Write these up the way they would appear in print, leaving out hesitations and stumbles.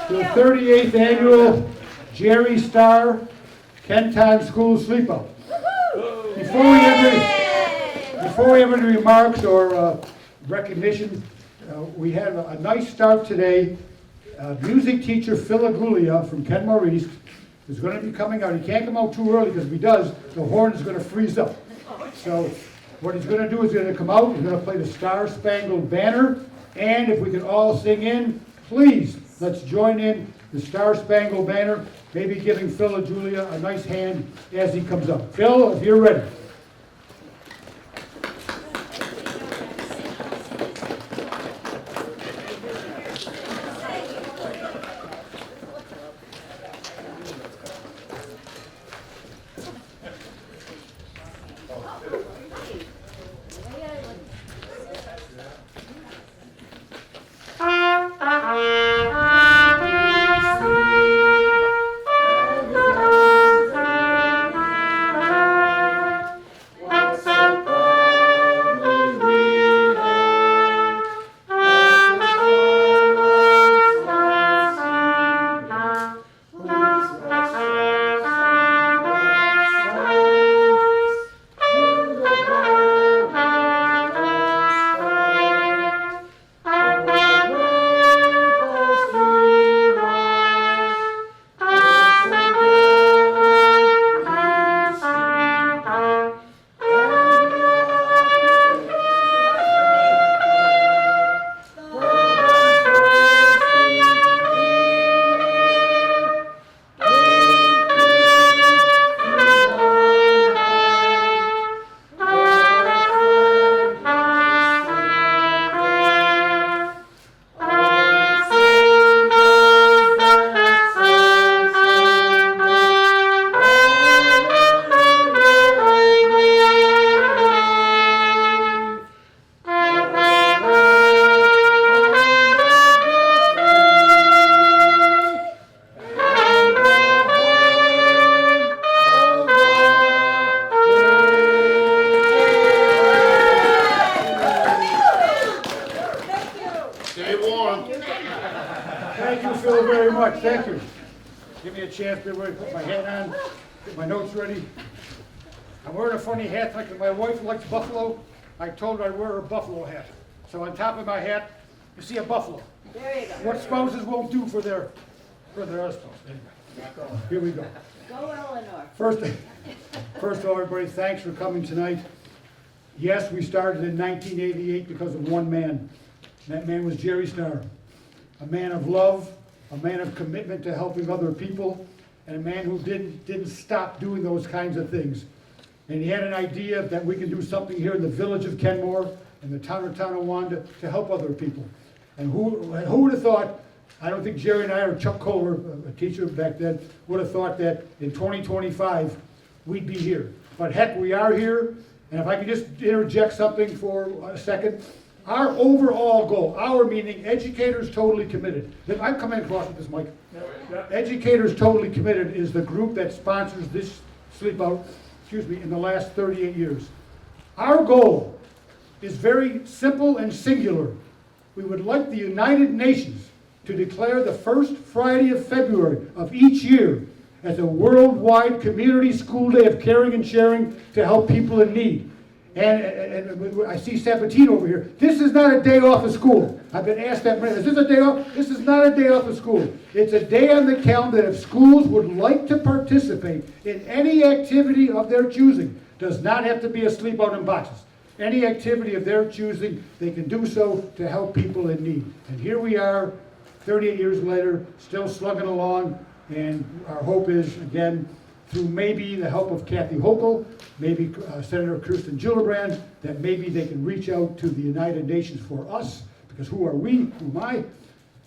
to the 38th annual Jerry Starr Kenton School SleepOut. Before we have any remarks or recognition, we had a nice start today. Music teacher Phil Agulia from Kenmore East is going to be coming out. He can't come out too early because if he does, the horn is going to freeze up. So what he's going to do is he's going to come out, he's going to play the Star Spangled Banner, and if we can all sing in, please, let's join in the Star Spangled Banner, maybe giving Phil Agulia a nice hand as he comes up. Phil, if you're ready. Thank you, Phil, very much. Thank you. Give me a chance to put my hat on, get my notes ready. I'm wearing a funny hat like my wife likes buffalo. I told her I'd wear a buffalo hat. So on top of my hat, you see a buffalo. There you go. What spouses won't do for their other spouse. Anyway, here we go. Go Eleanor. First of all, everybody, thanks for coming tonight. Yes, we started in 1988 because of one man. And that man was Jerry Starr. A man of love, a man of commitment to helping other people, and a man who didn't stop doing those kinds of things. And he had an idea that we can do something here in the village of Kenmore and the town of Tonawanda to help other people. And who would have thought, I don't think Jerry and I or Chuck Kohler, a teacher back then, would have thought that in 2025 we'd be here. But heck, we are here, and if I could just interject something for a second. Our overall goal, our meaning educators totally committed. I'm coming across with this, Mike. Educators totally committed is the group that sponsors this SleepOut, in the last 38 years. Our goal is very simple and singular. We would like the United Nations to declare the first Friday of February of each year as a worldwide community school day of caring and sharing to help people in need. And I see Sabatino over here. This is not a day off of school. I've been asked that. Is this a day off? This is not a day off of school. It's a day on the calendar that if schools would like to participate in any activity of their choosing, does not have to be a sleep out in boxes. Any activity of their choosing, they can do so to help people in need. And here we are, 38 years later, still slugging along. And our hope is, again, through maybe the help of Kathy Hochul, maybe Senator Kirsten Gillibrand, that maybe they can reach out to the United Nations for us, because who are we, who am I?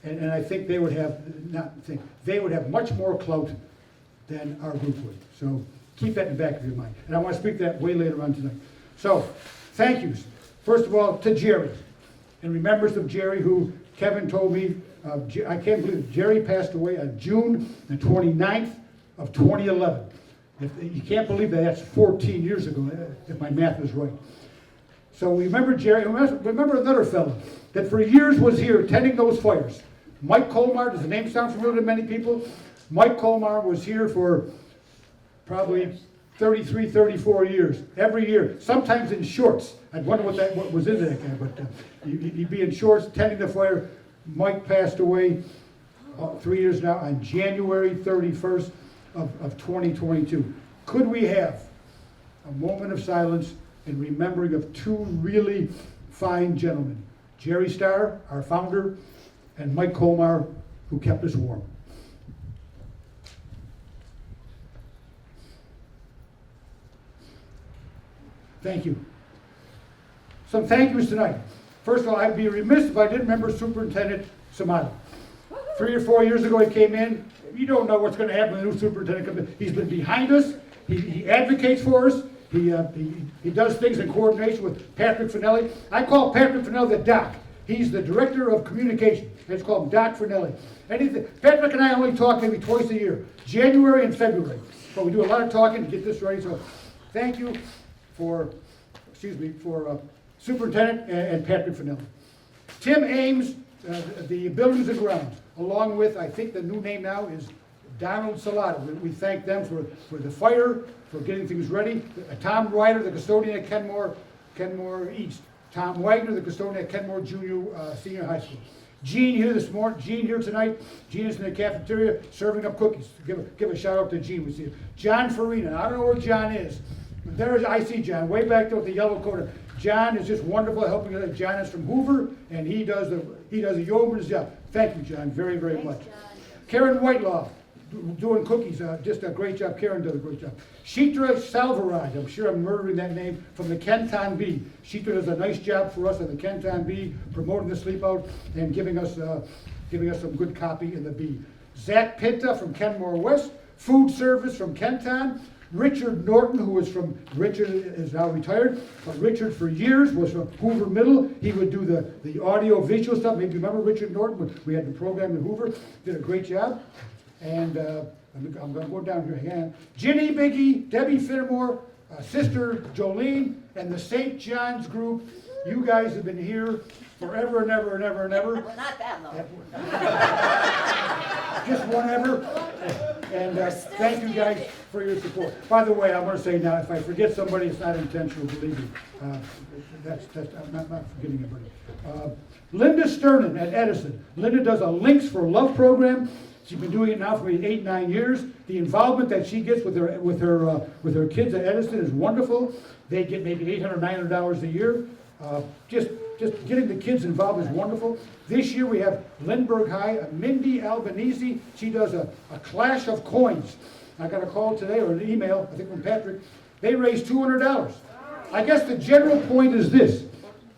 And I think they would have much more clout than our group would. So keep that in the back of your mind. And I want to speak that way later on tonight. So thank yous. First of all, to Jerry. In remembrance of Jerry, who Kevin told me, I can't believe it, Jerry passed away on June the 29th of 2011. You can't believe that, that's 14 years ago, if my math is right. So we remember Jerry, remember another fellow that for years was here tending those fires. Mike Colmar, does the name sound familiar to many people? Mike Colmar was here for probably 33, 34 years, every year, sometimes in shorts. I wonder what was in that guy, but he'd be in shorts, tending the fire. Mike passed away 3 years now on January 31st of 2022. Could we have a moment of silence in remembering of two really fine gentlemen, Jerry Starr, our founder, and Mike Colmar, who kept us warm. Thank you. Some thank yous tonight. First of all, I'd be remiss if I didn't remember Superintendent Samato. 3 or 4 years ago he came in. You don't know what's going to happen when the new superintendent comes in. He's been behind us. He advocates for us. He does things in coordination with Patrick Finelli. I call Patrick Finelli the Doc. He's the Director of Communication. Let's call him Doc Finelli. Patrick and I only talk maybe twice a year, January and February. But we do a lot of talking to get this ready. So thank you for Superintendent and Patrick Finelli. Tim Ames, the Buildings and Grounds, along with, I think the new name now is Donald Salata. We thank them for the fire, for getting things ready. Tom Ryder, the custodian at Kenmore East. Tom Wagner, the custodian at Kenmore Senior High School. Gene here tonight. Gene is in the cafeteria serving up cookies. Give a shout out to Gene. We see him. John Farina. I don't know where John is. I see John way back there with the yellow coat. John is just wonderful helping us. John is from Hoover, and he does a yeoman's job. Thank you, John, very, very much. John. Karen Whitelaw, doing cookies, just a great job. Karen does a great job. Shitra Salvaraj, I'm sure I'm murdering that name, from the Kenton Bee. Shitra does a nice job for us at the Kenton Bee, promoting the sleep out and giving us some good copy in the Bee. Zach Pinta from Kenmore West, food service from Kenton. Richard Norton, Richard is now retired, but Richard for years was from Hoover Middle. He would do the audio visual stuff. Maybe you remember Richard Norton when we had the program in Hoover. Did a great job. And I'm going to go down here again. Ginny Biggie, Debbie Finnemore, Sister Jolene, and the St. John's group. You guys have been here forever and ever and ever and ever. Well, not that long. Just whenever. And thank you guys for your support. By the way, I want to say now, if I forget somebody, it's not intentional, believe me. I'm not forgetting anybody. Linda Sternin at Edison. Linda does a Links for Love program. She's been doing it now for 8, 9 years. The involvement that she gets with her kids at Edison is wonderful. They get maybe $800, $900 a year. Just getting the kids involved is wonderful. This year we have Lindbergh High, Mindy Albanese. She does a clash of coins. I got a call today or an email, I think from Patrick. They raised $200. I guess the general point is this.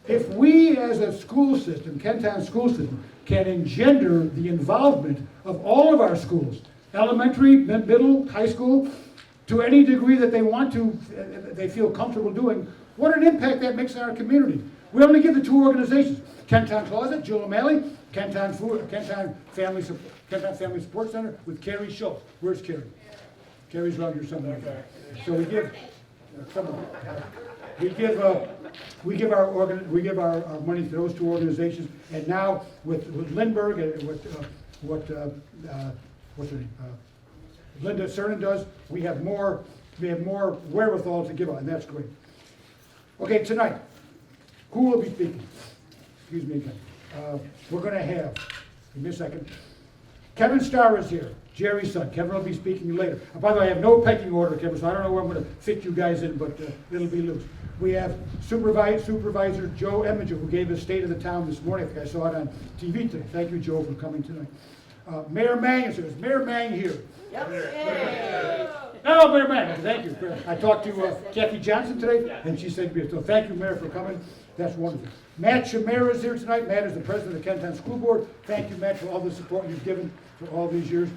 If we as a school system, Kenton school system, can engender the involvement of all of our schools, elementary, middle, high school, to any degree that they want to, they feel comfortable doing, what an impact that makes in our community. We only give the two organizations, Kenton Closet, Jill O'Malley, Kenton Family Support Center with Carrie Schultz. Where's Carrie? Carrie's around here somewhere. So we give our money to those two organizations, and now with Lindbergh and what's her name? Linda Cernan does, we have more wherewithal to give out, and that's great. Okay, tonight, who will be speaking? Excuse me again. We're going to have, give me a second. Kevin Starr is here, Jerry's son. Kevin will be speaking later. By the way, I have no pecking order, Kevin, so I don't know where I'm going to fit you guys in, but it'll be loose. We have Supervisor Joe Eminger, who gave us State of the Town this morning. I think I saw it on TV today. Thank you, Joe, for coming tonight. Mayor Mang is here. Is Mayor Mang here? Yep. Yay. No, Mayor Mang, thank you. I talked to Kathy Johnson today, and she said, so thank you, Mayor, for coming. That's wonderful. Matt Shamera is here tonight. Matt is the president of the Kenton School Board. Thank you, Matt, for all the support you've given for all these years.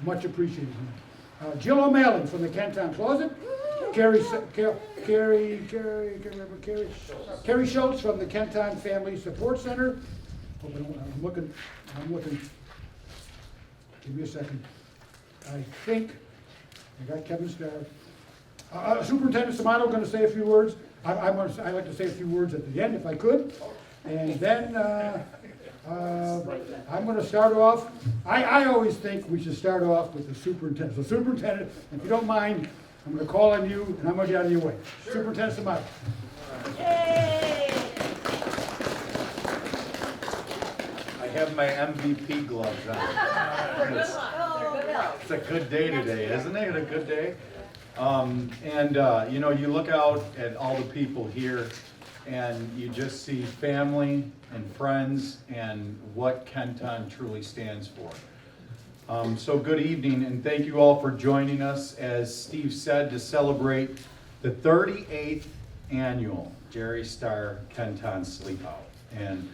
Much appreciated. Jill O'Malley from the Kenton Closet. Carrie Schultz from the Kenton Family Support Center. I'm looking. Give me a second. I think I got Kevin Starr. Superintendent Samato going to say a few words. I'd like to say a few words at the end if I could. And then I'm going to start off, I always think we should start off with the superintendent. So superintendent, if you don't mind, I'm going to call on you and I'm going to get out of your way. Sure. Superintendent Samai. Yay! I have my MVP gloves on. It's a good day today, isn't it? A good day? You know, you look out at all the people here and you just see family and friends and what Kenton truly stands for. So good evening and thank you all for joining us, as Steve said, to celebrate the 38th annual Jerry Starr Kenton SleepOut. And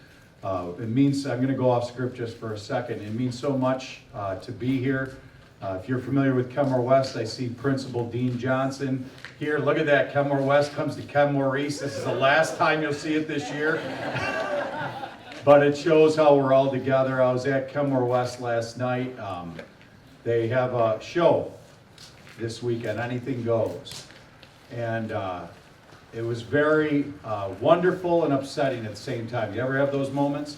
it means, I'm going to go off script just for a second, it means so much to be here. If you're familiar with Kenmore-West, I see Principal Dean Johnson here. Look at that, Kenmore-West comes to Kenmore-East. This is the last time you'll see it this year. But it shows how we're all together. I was at Kenmore-West last night. They have a show this weekend, Anything Goes. And it was very wonderful and upsetting at the same time. You ever have those moments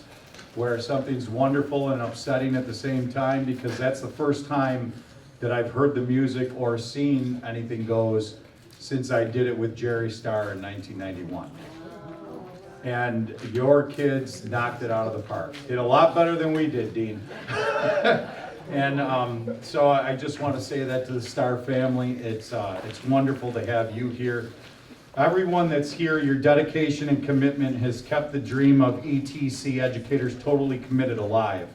where something's wonderful and upsetting at the same time? Because that's the first time that I've heard the music or seen Anything Goes since I did it with Jerry Starr in 1991. And your kids knocked it out of the park. Did a lot better than we did, Dean. And so I just want to say that to the Starr family. It's wonderful to have you here. Everyone that's here, your dedication and commitment has kept the dream of ETC educators totally committed alive.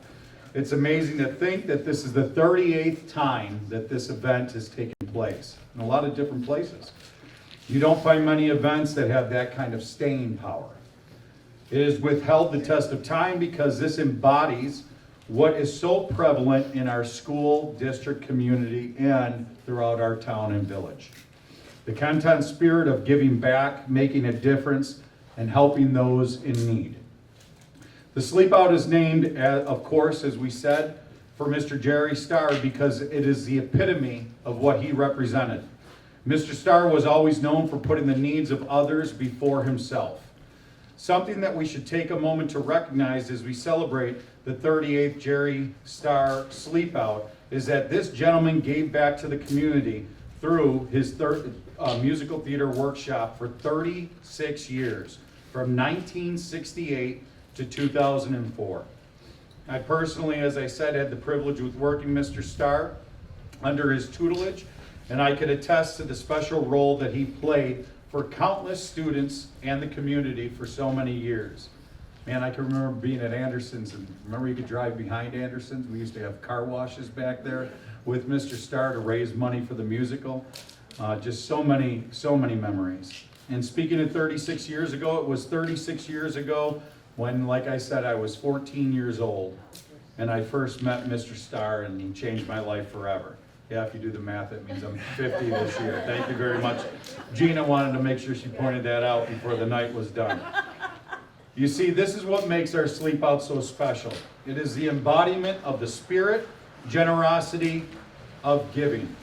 It's amazing to think that this is the 38th time that this event has taken place in a lot of different places. You don't find many events that have that kind of staying power. It has withheld the test of time because this embodies what is so prevalent in our school, district, community, and throughout our town and village. The Kenton spirit of giving back, making a difference, and helping those in need. The SleepOut is named, of course, as we said, for Mr. Jerry Starr because it is the epitome of what he represented. Mr. Starr was always known for putting the needs of others before himself. Something that we should take a moment to recognize as we celebrate the 38th Jerry Starr SleepOut is that this gentleman gave back to the community through his musical theater workshop for 36 years, from 1968 to 2004. I personally, as I said, had the privilege with working Mr. Starr under his tutelage, and I could attest to the special role that he played for countless students and the community for so many years. Man, I can remember being at Anderson's, and remember you could drive behind Anderson's? We used to have car washes back there with Mr. Starr to raise money for the musical. Just so many memories. And speaking of 36 years ago, it was 36 years ago when, like I said, I was 14 years old, and I first met Mr. Starr, and he changed my life forever. Yeah, if you do the math, it means I'm 50 this year. Thank you very much. Gina wanted to make sure she pointed that out before the night was done. You see, this is what makes our SleepOut so special. It is the embodiment of the spirit, generosity of giving.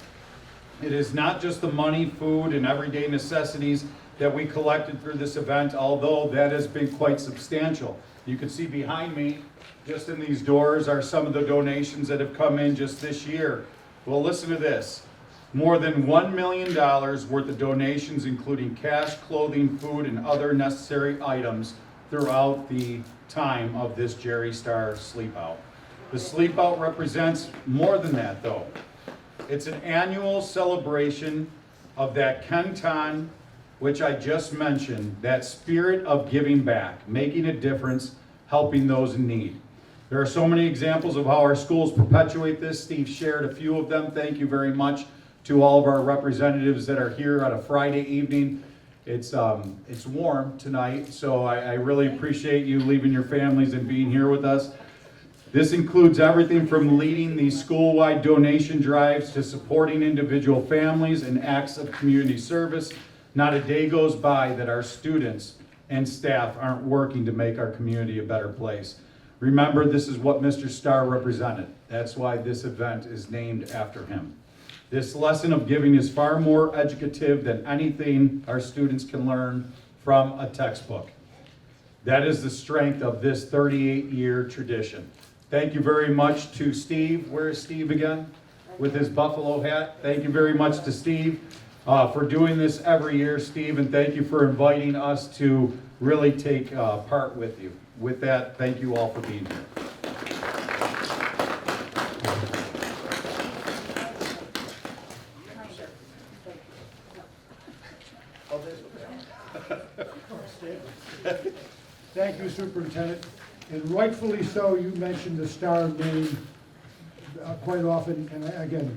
It is not just the money, food, and everyday necessities that we collected through this event, although that has been quite substantial. You can see behind me, just in these doors, are some of the donations that have come in just this year. Well, listen to this. More than $1 million worth of donations, including cash, clothing, food, and other necessary items throughout the time of this Jerry Starr SleepOut. The SleepOut represents more than that, though. It's an annual celebration of that Kenton, which I just mentioned, that spirit of giving back, making a difference, helping those in need. There are so many examples of how our schools perpetuate this. Steve shared a few of them. Thank you very much to all of our representatives that are here on a Friday evening. It's warm tonight, so I really appreciate you leaving your families and being here with us. This includes everything from leading these school-wide donation drives to supporting individual families and acts of community service. Not a day goes by that our students and staff aren't working to make our community a better place. Remember, this is what Mr. Starr represented. That's why this event is named after him. This lesson of giving is far more educative than anything our students can learn from a textbook. That is the strength of this 38-year tradition. Thank you very much to Steve. Where is Steve again? With his buffalo hat. Thank you very much to Steve for doing this every year, Steve, and thank you for inviting us to really take part with you. With that, thank you all for being here. Thank you, Superintendent. And rightfully so, you mentioned the Starr name quite often, and again,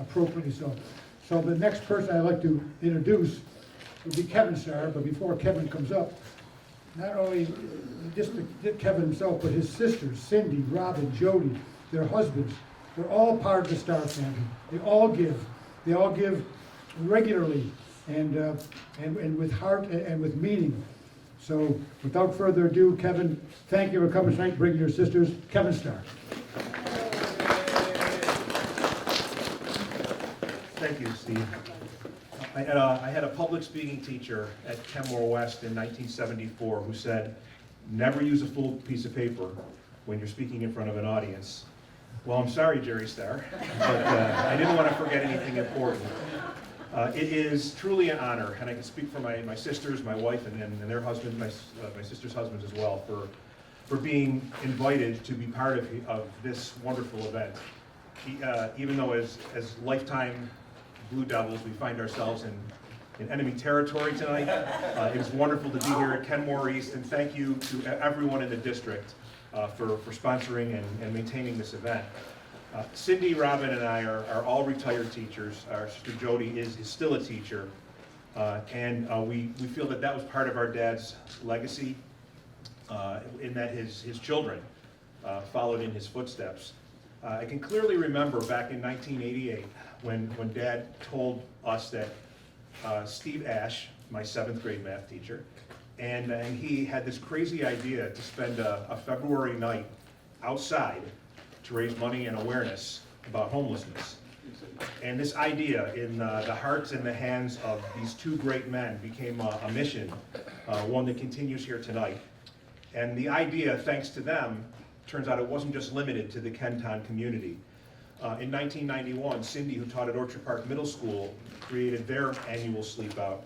appropriately so. So the next person I'd like to introduce would be Kevin Starr, but before Kevin comes up, not only just Kevin himself, but his sisters, Cindy, Robin, Jody, their husbands, they're all part of the Starr family. They all give regularly, and with heart and with meaning. So without further ado, Kevin, thank you for coming tonight, bringing your sisters. Kevin Starr. Thank you, Steve. I had a public speaking teacher at Kenmore-West in 1974 who said, never use a full piece of paper when you're speaking in front of an audience. Well, I'm sorry, Jerry Starr, but I didn't want to forget anything important. It is truly an honor, and I can speak for my sisters, my wife, and their husbands, my sister's husbands as well, for being invited to be part of this wonderful event. Even though as lifetime Blue Devils, we find ourselves in enemy territory tonight. It is wonderful to be here at Kenmore East, and thank you to everyone in the district for sponsoring and maintaining this event. Cindy, Robin, and I are all retired teachers. Our sister Jody is still a teacher, and we feel that was part of our dad's legacy, in that his children followed in his footsteps. I can clearly remember back in 1988 when Dad told us that Steve Ash, my 7th grade math teacher, and he had this crazy idea to spend a February night outside to raise money and awareness about homelessness. And this idea, in the hearts and the hands of these two great men, became a mission, one that continues here tonight. And the idea, thanks to them, turns out it wasn't just limited to the Kenton community. In 1991, Cindy, who taught at Orchard Park Middle School, created their annual SleepOut.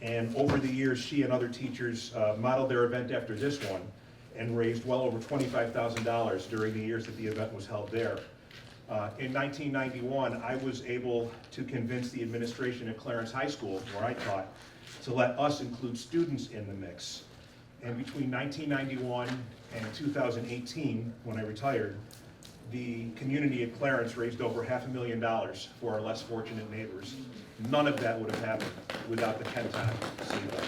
And over the years, she and other teachers modeled their event after this one and raised well over $25,000 during the years that the event was held there. In 1991, I was able to convince the administration at Clarence High School, where I taught, to let us include students in the mix. And between 1991 and 2018, when I retired, the community at Clarence raised over $500,000 for our less fortunate neighbors. None of that would have happened without the Kenton SleepOut.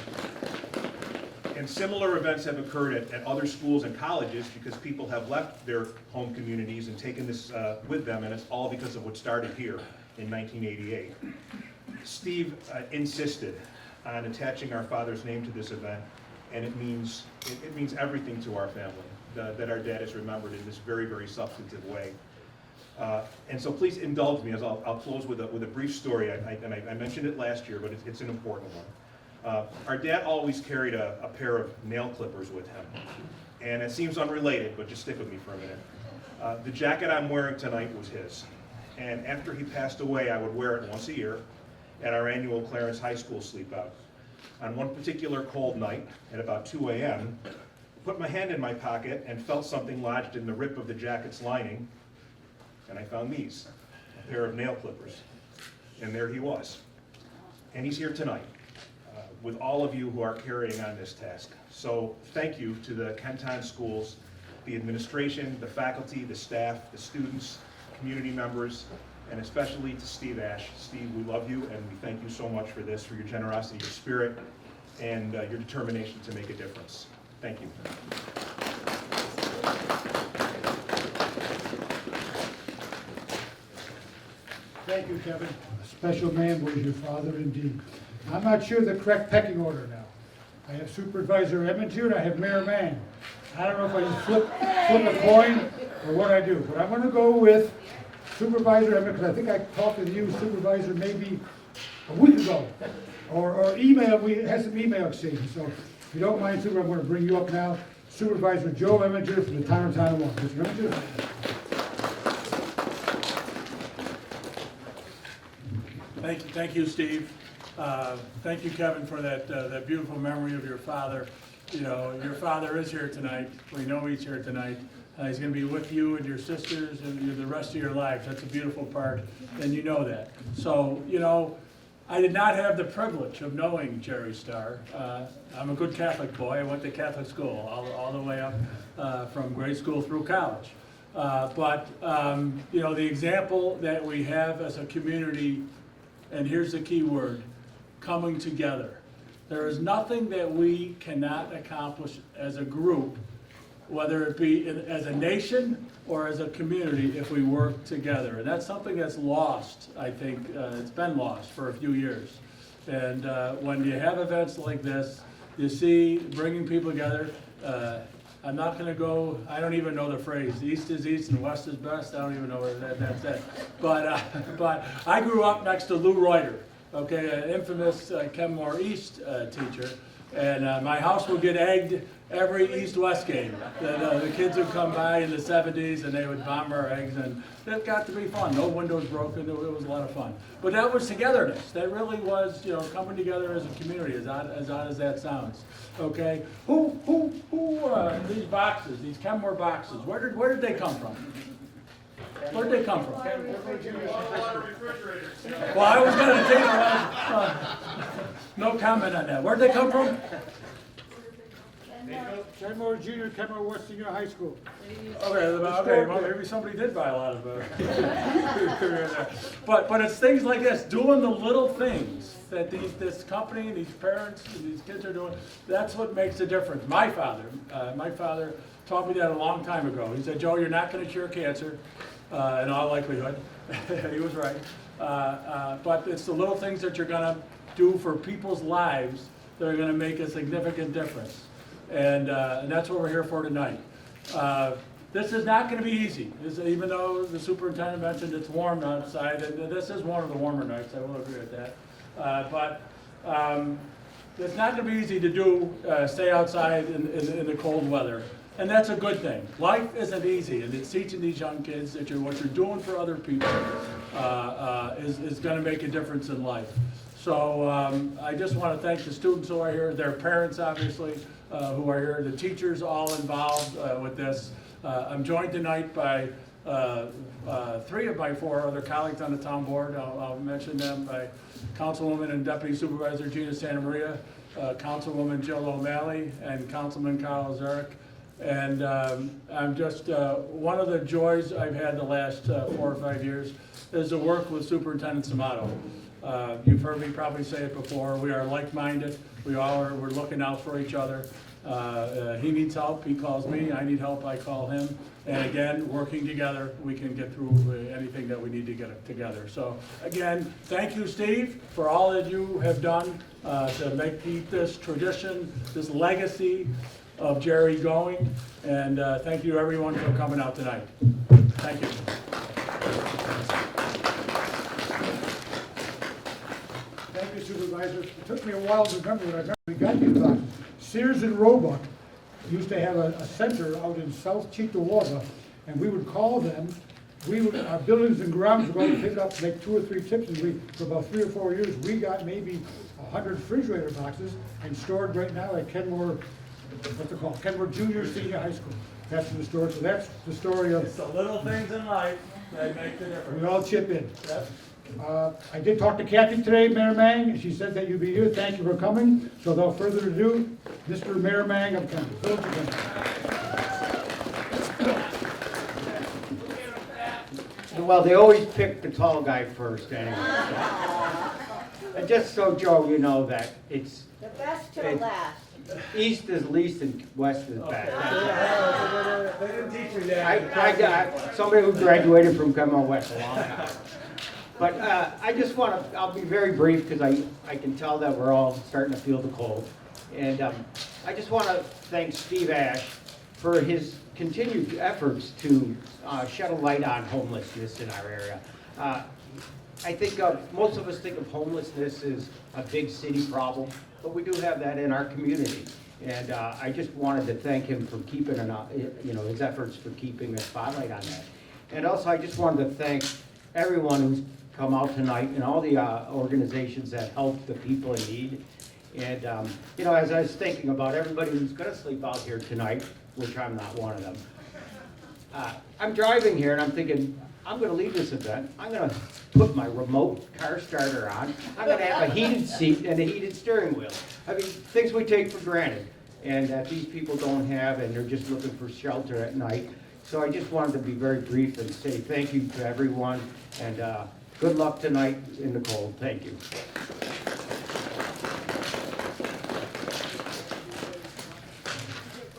And similar events have occurred at other schools and colleges because people have left their home communities and taken this with them, and it's all because of what started here in 1988. Steve insisted on attaching our father's name to this event, and it means everything to our family that our dad is remembered in this very, very substantive way. And so please indulge me as I'll close with a brief story. I mentioned it last year, but it's an important one. Our dad always carried a pair of nail clippers with him. And it seems unrelated, but just stick with me for a minute. The jacket I'm wearing tonight was his. And after he passed away, I would wear it once a year at our annual Clarence High School SleepOut. On one particular cold night, at about 2 a.m., put my hand in my pocket and felt something lodged in the rip of the jacket's lining, and I found these, a pair of nail clippers. And there he was. And he's here tonight with all of you who are carrying on this task. So thank you to the Kenton schools, the administration, the faculty, the staff, the students, community members, and especially to Steve Ash. Steve, we love you, and we thank you so much for this, for your generosity, your spirit, and your determination to make a difference. Thank you. Thank you, Kevin. A special man was your father indeed. I'm not sure the correct pecking order now. I have Supervisor Edmonton, I have Mayor Mann. I don't know if I just flip a coin or what I do, but I'm going to go with Supervisor Edmonton, because I think I talked to you, Supervisor, maybe a week ago, or email. We had some email exchanges. So If you don't mind, Super, I'm going to bring you up now. Supervisor Joe Eminger from the town of Tonawanda. Mr. Eminger. Thank you, Steve. Thank you, Kevin, for that beautiful memory of your father. You know, your father is here tonight. We know he's here tonight. He's going to be with you and your sisters and the rest of your lives. That's a beautiful part, and you know that. So, you know, I did not have the privilege of knowing Jerry Starr. I'm a good Catholic boy. I went to Catholic school all the way up from grade school through college. You know, the example that we have as a community, and here's the key word, coming together. There is nothing that we cannot accomplish as a group, whether it be as a nation or as a community, if we work together. And that's something that's lost, I think. It's been lost for a few years. And when you have events like this, you see bringing people together. I'm not going to go, I don't even know the phrase, east is east and west is best. I don't even know where that's at. But I grew up next to Lou Reuter, okay, an infamous Kenmore East teacher. And my house would get egged every East-West game. The kids would come by in the 70s and they would bomb our eggs, and it got to be fun. No windows broken, it was a lot of fun. But that was togetherness. That really was, you know, coming together as a community, as odd as that sounds. Okay, these boxes, these Kenmore boxes, where did they come from? Where did they come from? Well, I was going to take no comment on that. Where did they come from? Kenmore Junior, Kenmore West Senior High School. Okay, well, maybe somebody did buy a lot of it. But it's things like this, doing the little things that this company and these parents and these kids are doing. That's what makes a difference. My father taught me that a long time ago. He said, Joe, you're not going to cure cancer, in all likelihood. He was right. But it's the little things that you're going to do for people's lives that are going to make a significant difference. And that's what we're here for tonight. This is not going to be easy, even though the superintendent mentioned it's warm outside, and this is one of the warmer nights, I will agree with that. It's not going to be easy to do, stay outside in the cold weather, and that's a good thing. Life isn't easy, and it's teaching these young kids that what you're doing for other people is going to make a difference in life. So I just want to thank the students who are here, their parents obviously, who are here, the teachers all involved with this. I'm joined tonight by 3 of my 4 other colleagues on the town board. I'll mention them, by Councilwoman and Deputy Supervisor Gina Santa Maria, Councilwoman Jill O'Malley, and Councilman Carl Zarek. And I'm just, one of the joys I've had the last 4 or 5 years is to work with Superintendent Samato. You've heard me probably say it before, we are like-minded, we're looking out for each other. He needs help, he calls me, I need help, I call him. And again, working together, we can get through anything that we need to get together. So again, thank you, Steve, for all that you have done to keep this tradition, this legacy of Jerry going. And thank you everyone for coming out tonight. Thank you. Thank you, Supervisor. It took me a while to remember what I remember. We got these boxes. Sears and Roebuck used to have a center out in South Cheektowaga, and we would call them. Our buildings and grounds were going to pick up, make 2 or 3 tips, and for about 3 or 4 years, we got maybe 100 refrigerator boxes and stored right now at Kenmore, what's it called? Kenmore Junior Senior High School. That's the story. So that's the story of. It's the little things in life that make the difference. We all chip in. Yep. I did talk to Kathy today, Mayor Mang, and she said that you'd be here. Thank you for coming. So without further ado, Mr. Mayor Mang of Kenmore. Village of Kenmore. Well, they always pick the tall guy first anyway. And just so, Joe, you know that it's The best till last. east is least and west is best. They didn't teach me that. I got somebody who graduated from Kenmore-West a long time. But I just want to, I'll be very brief because I can tell that we're all starting to feel the cold. And I just want to thank Steve Ash for his continued efforts to shed a light on homelessness in our area. I think most of us think of homelessness as a big city problem, but we do have that in our community. And I just wanted to thank him for keeping his efforts for keeping a spotlight on that. And also, I just wanted to thank everyone who's come out tonight and all the organizations that help the people in need. And, as I was thinking about everybody who's gonna sleep out here tonight, which I'm not one of them, I'm driving here and I'm thinking, I'm gonna leave this event, I'm gonna put my remote car starter on, I'm gonna have a heated seat and a heated steering wheel. I mean, things we take for granted and that these people don't have, and they're just looking for shelter at night. So I just wanted to be very brief and say thank you to everyone, and good luck tonight in the cold. Thank you.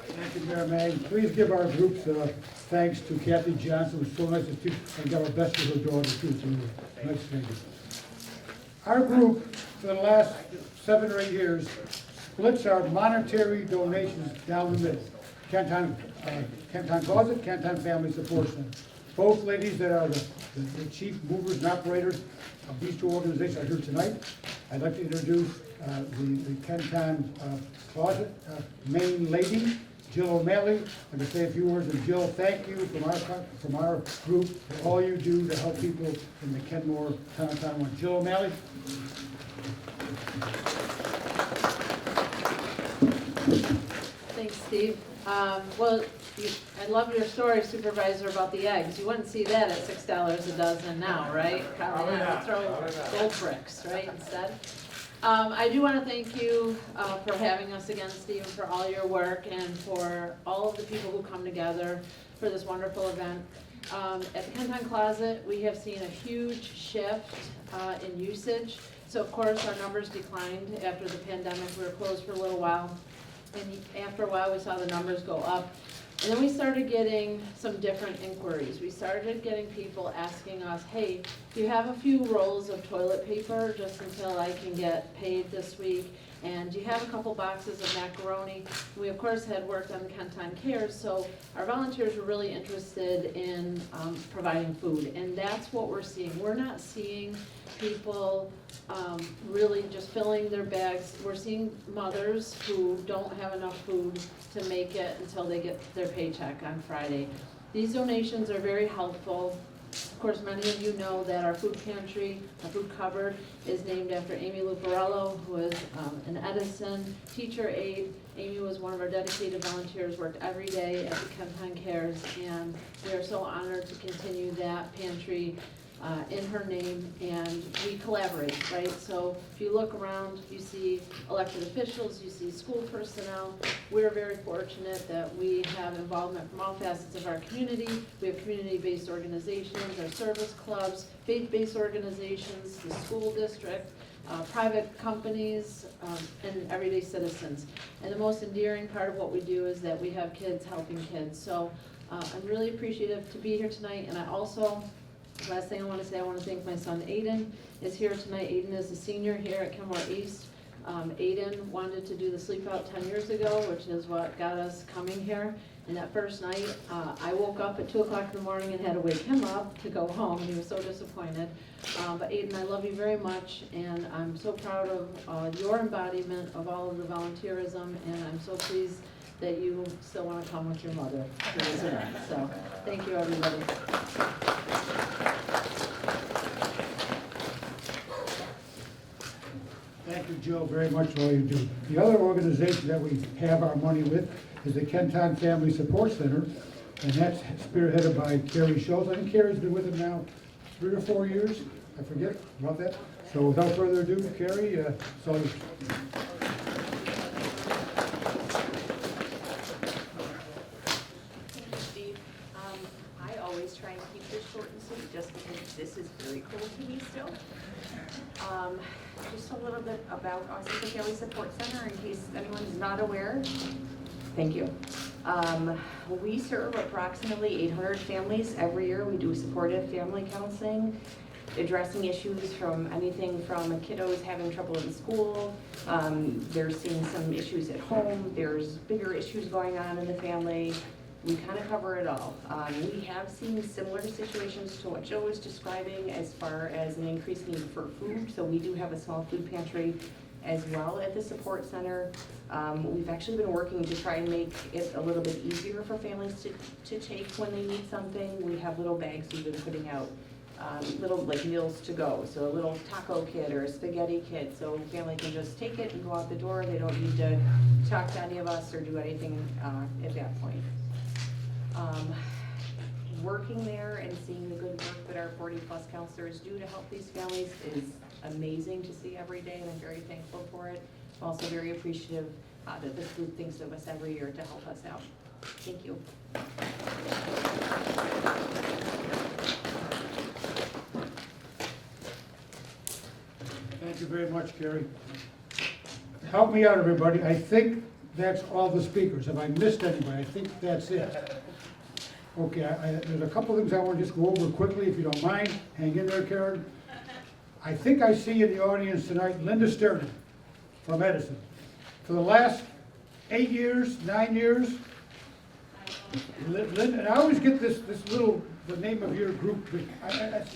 Thank you, Mayor Mag. Please give our group's thanks to Kathy Johnson, who was so nice to speak, and got our best to her daughter too. So nice to thank you. Our group, for the last 7 or 8 years, splits our monetary donations down the middle. Kenton Closet, Kenton Family Support Center. Both ladies that are the chief movers and operators of these 2 organizations are here tonight. I'd like to introduce the Kenton Closet main lady, Jill O'Malley. I'm going to say a few words. And Jill, thank you from our group for all you do to help people in the Kenmore-Tonawanda. Jill O'Malley. Thanks, Steve. Well, I love your story, Supervisor, about the eggs. You wouldn't see that at $6 a dozen now, right? Probably not. We throw gold bricks, right, instead. I do want to thank you for having us again, Steve, for all your work and for all of the people who come together for this wonderful event. At the Kenton Closet, we have seen a huge shift in usage. So of course, our numbers declined after the pandemic. We were closed for a little while. And after a while, we saw the numbers go up. And then we started getting some different inquiries. We started getting people asking us, hey, do you have a few rolls of toilet paper just until I can get paid this week? And do you have a couple boxes of macaroni? We, of course, had worked on Kenton Cares, so our volunteers were really interested in providing food. And that's what we're seeing. We're not seeing people really just filling their bags. We're seeing mothers who don't have enough food to make it until they get their paycheck on Friday. These donations are very helpful. Of course, many of you know that our food pantry, our food cupboard, is named after Amy Luparello, who is an Edison teacher aide. Amy was one of our dedicated volunteers, worked every day at the Kenton Cares, and we are so honored to continue that pantry in her name, and we collaborate, right? So if you look around, you see elected officials, you see school personnel. We're very fortunate that we have involvement from all facets of our community. We have community-based organizations, our service clubs, faith-based organizations, the school district, private companies, and everyday citizens. And the most endearing part of what we do is that we have kids helping kids. So I'm really appreciative to be here tonight, and I also, last thing I want to say, I want to thank my son Aiden is here tonight. Aiden is a senior here at Kenmore East. Aiden wanted to do the SleepOut 10 years ago, which is what got us coming here. And that first night, I woke up at 2 o'clock in the morning and had to wake him up to go home. He was so disappointed. But Aiden, I love you very much, and I'm so proud of your embodiment of all of the volunteerism, and I'm so pleased that you still want to come with your mother to this event. So, thank you, everybody. Thank you, Joe, very much for all you do. The other organization that we have our money with is the Kenton Family Support Center, and that's spearheaded by Carrie Schultz. I think Carrie's been with it now 3 or 4 years. I forget about that. So without further ado, Carrie, it's all yours. Steve, I always try and keep this short and sweet just because this is very cool to me still. Just a little bit about us as a Family Support Center in case anyone's not aware. Thank you. We serve approximately 800 families every year. We do supportive family counseling, addressing issues from anything from kiddos having trouble in school, they're seeing some issues at home, there's bigger issues going on in the family. We kind of cover it all. We have seen similar situations to what Joe was describing as far as an increased need for food. So we do have a small food pantry as well at the support center. We've actually been working to try and make it a little bit easier for families to take when they need something. We have little bags we've been putting out, little like meals to go, so a little taco kit or a spaghetti kit, so family can just take it and go out the door. They don't need to talk to any of us or do anything at that point. Working there and seeing the good work that our 40-plus counselors do to help these families is amazing to see every day, and I'm very thankful for it. I'm also very appreciative that this group thinks of us every year to help us out. Thank you. Thank you very much, Gary. Help me out, everybody. I think that's all the speakers. Have I missed anybody? I think that's it. Okay, there's a couple things I want to just go over quickly, if you don't mind. Hang in there, Karen. I think I see in the audience tonight Linda Starr from Edison. For the last 8 years, 9 years, Linda, and I always get this little, the name of your group,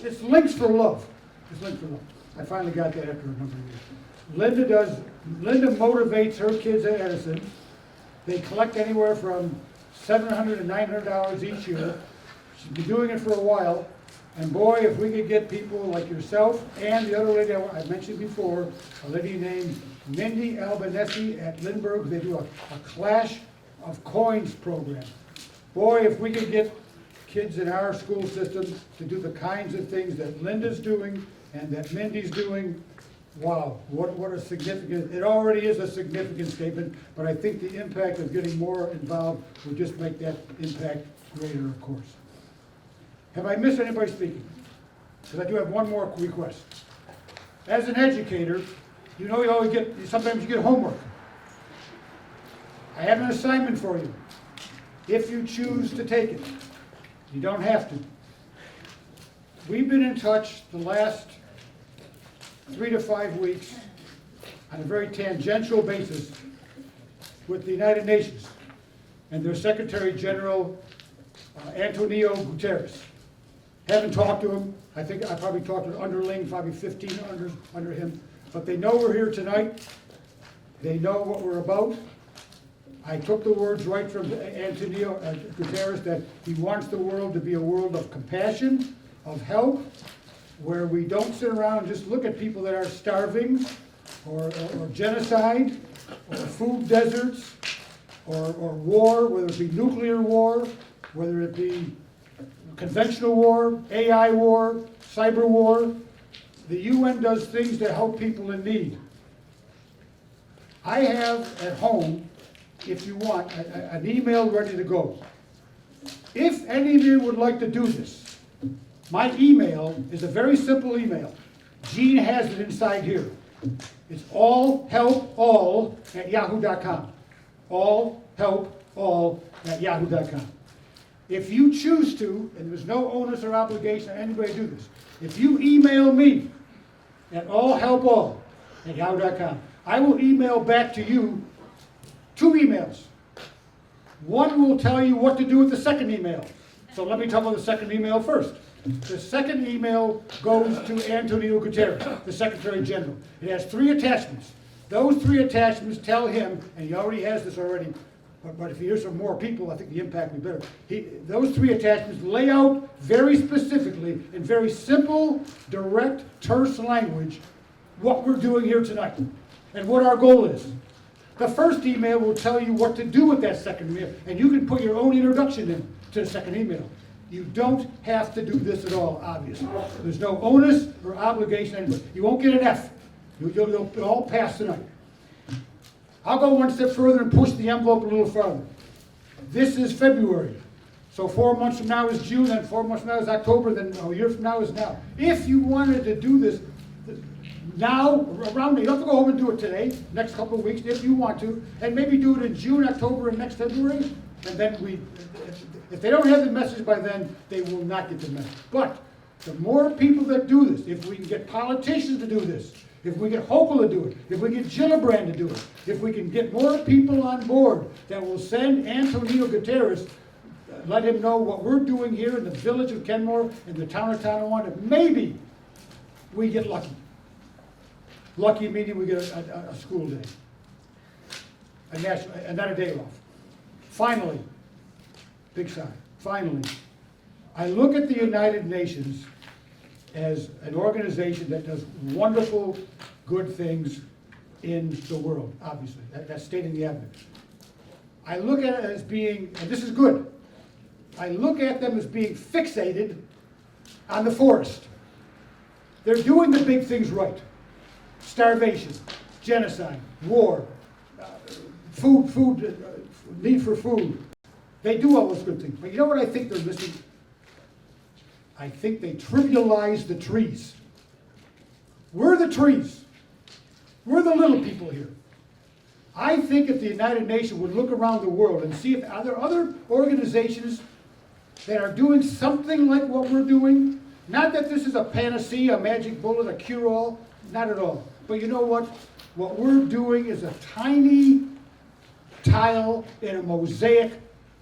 it's Links for Love. It's Links for Love. I finally got that after a number of years. Linda motivates her kids at Edison. They collect anywhere from $700 to $900 each year. She's been doing it for a while. And boy, if we could get people like yourself and the other lady I mentioned before, a lady named Mindy Albanese at Lindbergh, they do a Clash of Coins program. Boy, if we could get kids in our school system to do the kinds of things that Linda's doing and that Mindy's doing, wow, what a significant, it already is a significant statement, but I think the impact of getting more involved will just make that impact greater, of course. Have I missed anybody speaking? Because I do have one more request. As an educator, you know you always get, sometimes you get homework. I have an assignment for you. If you choose to take it, you don't have to. We've been in touch the last 3 to 5 weeks on a very tangential basis with the United Nations and their Secretary General, Antonio Guterres. Haven't talked to him. I think I probably talked to an underling, probably 15 under him. But they know we're here tonight. They know what we're about. I took the words right from Antonio Guterres that he wants the world to be a world of compassion, of help, where we don't sit around and just look at people that are starving, or genocide, or food deserts, or war, whether it be nuclear war, whether it be conventional war, AI war, cyber war. The UN does things to help people in need. I have at home, if you want, an email ready to go. If any of you would like to do this, my email is a very simple email. Gene has it inside here. It's allhelpall@yahoo.com. Allhelpall@yahoo.com. If you choose to, and there's no onus or obligation on anybody to do this, if you email me at allhelpall@yahoo.com, I will email back to you 2 emails. One will tell you what to do with the second email. So let me talk about the second email first. The second email goes to Antonio Guterres, the Secretary General. It has 3 attachments. Those 3 attachments tell him, and he already has this already, but if he hears from more people, I think the impact will be better. Those 3 attachments lay out very specifically, in very simple, direct, terse language, what we're doing here tonight and what our goal is. The first email will tell you what to do with that second email, and you can put your own introduction in to the second email. You don't have to do this at all, obviously. There's no onus or obligation anyway. You won't get an F. You'll all pass tonight. I'll go one step further and push the envelope a little further. This is February. So 4 months from now is June, and 4 months from now is October, then a year from now is now. If you wanted to do this now, around, you don't have to go home and do it today, next couple of weeks, if you want to, and maybe do it in June, October, and next February, and then if they don't have the message by then, they will not get the message. But the more people that do this, if we can get politicians to do this, if we get Hochul to do it, if we get Gillibrand to do it, if we can get more people on board that will send Antonio Guterres, let him know what we're doing here in the village of Kenmore, in the town of Tonawanda, maybe we get lucky. Lucky meaning we get a school day. And not a day off. Finally, big sign, finally, I look at the United Nations as an organization that does wonderful, good things in the world, obviously. That's stating the obvious. I look at it as being, and this is good, I look at them as being fixated on the forest. They're doing the big things right. Starvation, genocide, war, need for food. They do all those good things. But you know what I think they're missing? I think they trivialize the trees. We're the trees. We're the little people here. I think if the United Nations would look around the world and see if are there other organizations that are doing something like what we're doing. Not that this is a panacea, a magic bullet, a cure-all, not at all. But you know what? What we're doing is a tiny tile in a mosaic,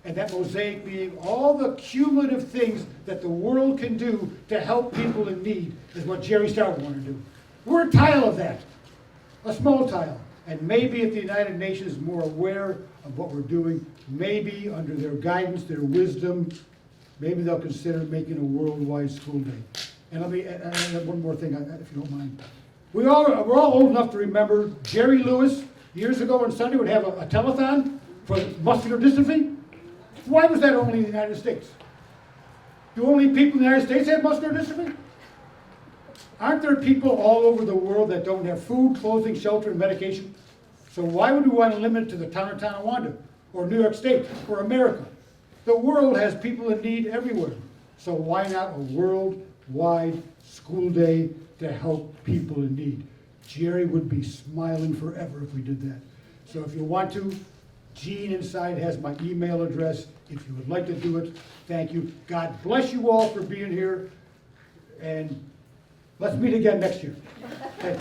and that mosaic being all the cumulative things that the world can do to help people in need is what Jerry Starr would want to do. We're a tile of that, a small tile. And maybe if the United Nations is more aware of what we're doing, maybe under their guidance, their wisdom, maybe they'll consider making a worldwide school day. And let me add one more thing, if you don't mind. We're all old enough to remember Jerry Lewis, years ago on Sunday, would have a telethon for muscular dystrophy. Why was that only in the United States? Do only people in the United States have muscular dystrophy? Aren't there people all over the world that don't have food, clothing, shelter, and medication? So why would we want to limit it to the town of Tonawanda, or New York State, or America? The world has people in need everywhere. So why not a worldwide school day to help people in need? Jerry would be smiling forever if we did that. So if you want to, Gene inside has my email address. If you would like to do it, thank you. God bless you all for being here, and let's meet again next year. Okay.